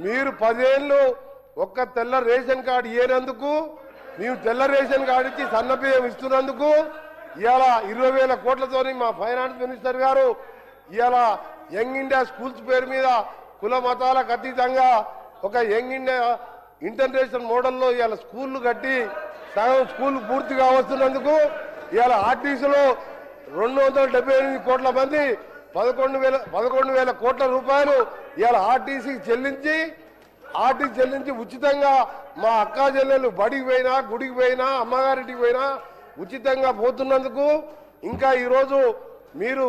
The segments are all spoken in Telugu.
మీరు 10 ఏళ్ళు ఒక్క తెల్ల రేషన్ కార్డు ఇయ్యేందుకు మేము తెల్ల రేషన్ కార్డు ఇచ్చి సన్నబియ్యం ఇస్తున్నందుకు ఇవాళ 20,000 కోట్లతోని మా ఫైనాన్స్ మినిస్టర్ గారు ఇవాళ యంగ్ ఇండియా స్కూల్స్ పేరు మీద కుల మతాలకు అతీతంగా ఒక యంగ్ ఇండియా ఇంటర్నేషనల్ మోడల్లో ఇవాళ స్కూళ్లు కట్టి సగం స్కూల్ పూర్తిగా వస్తున్నందుకు ఇవాళ ఆర్టీసీలో 278 కోట్ల మంది 11,000 కోట్ల రూపాయలు ఇవాళ ఆర్టీసీకి చెల్లించి ఉచితంగా మా అక్కా చెల్లెలు బడికి పోయినా గుడికి పోయినా అమ్మగారింటికి పోయినా ఉచితంగా పోతున్నందుకు ఇంకా ఈరోజు మీరు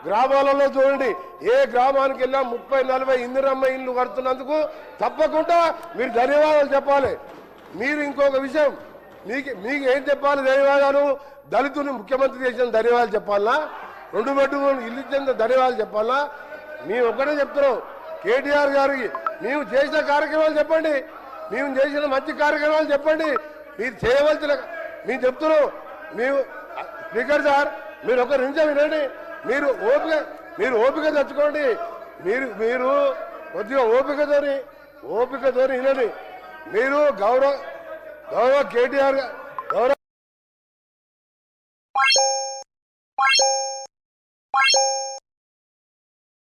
గ్రామాలలో చూడండి ఏ గ్రామానికి వెళ్ళా 30-40 ఇందిరమ్మ ఇల్లు కడుతున్నందుకు తప్పకుండా మీరు ధన్యవాదాలు చెప్పాలి. మీరు ఇంకొక విషయం మీకు ఏం చెప్పాలి ధన్యవాదాలు? దళితుని ముఖ్యమంత్రి చేసిన ధన్యవాదాలు చెప్పాలా? 2 బెడ్రూమ్ ఇల్లు ఇచ్చిన ధన్యవాదాలు చెప్పాలా? మేము ఒక్కటే చెప్తున్నాం కేటీఆర్ గారికి మేము చేసిన కార్యక్రమాలు చెప్పండి, మేము చేసిన మంచి కార్యక్రమాలు చెప్పండి. మీరు చేయవలసిన మేము చెప్తున్నాం. మేము స్పీకర్ సార్ మీరు ఒక నిమిషం వినండి. మీరు ఓపిక తెచ్చుకోండి. మీరు కొద్దిగా ఓపికతోని వినండి. మీరు గౌరవ కేటీఆర్